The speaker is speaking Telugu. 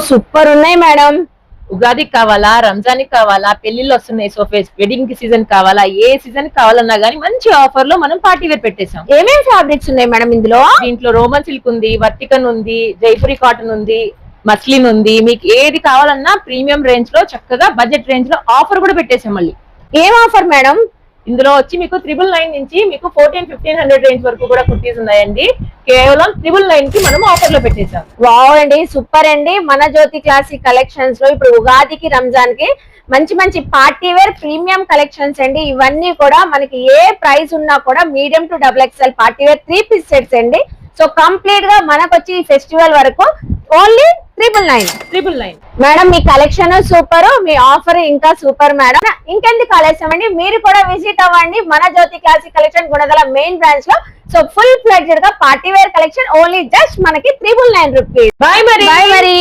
సూపర్ ఉన్నాయి మేడం. ఉగాదికి కావాలా, రంజాన్ కావాలా, పెళ్లిళ్ళు వస్తున్నాయి, సో వెడ్డింగ్ కి సీజన్ కావాలా, ఏ సీజన్ కావాలన్నా గానీ మంచి ఆఫర్ లో మనం పార్టీ వేర్ పెట్టేసాం. ఏమేమి ఫ్యాబ్రిక్స్ ఉన్నాయి మేడం ఇందులో? దీంట్లో రోమన్ సిల్క్ ఉంది, వర్టికన్ ఉంది, జైపురి కాటన్ ఉంది, మస్లిన్ ఉంది. మీకు ఏది కావాలన్నా ప్రీమియం రేంజ్ లో చక్కగా బడ్జెట్ రేంజ్ లో ఆఫర్ కూడా పెట్టేసాం. మళ్ళీ ఏం ఆఫర్ మేడం? ఇందులో వచ్చి మీకు 999 నుంచి మీకు 1400-1500 రేంజ్ వరకు కూడా కుర్తీస్ ఉన్నాయండి. కేవలం 999 కి మనం ఆఫర్ లో పెట్టేసాం. వావ్ అండి, సూపర్ అండి. మన జ్యోతి క్లాసిక్ కలెక్షన్స్ లో ఇప్పుడు ఉగాదికి రంజాన్ కి మంచి మంచి పార్టీ వేర్ ప్రీమియం కలెక్షన్స్ అండి. ఇవన్నీ కూడా మనకి ఏ ప్రైస్ ఉన్నా కూడా medium to double XL party wear 3 piece sets అండి. సో కంప్లీట్ గా మనకు వచ్చి ఈ ఫెస్టివల్ వరకు ఓన్లీ 999 మేడం. మీ కలెక్షన్ సూపర్, మీ ఆఫర్ ఇంకా సూపర్ మేడం. ఇంకెందుకు ఆలస్యం అండి, మీరు కూడా విజిట్ అవ్వండి మన Jyothi classic collection Gunadala main branch లో. సో ఫుల్ ఫ్లెడ్జెడ్ గా party wear collection only just మనకి 999 రూపీస్. బాయ్ మరి.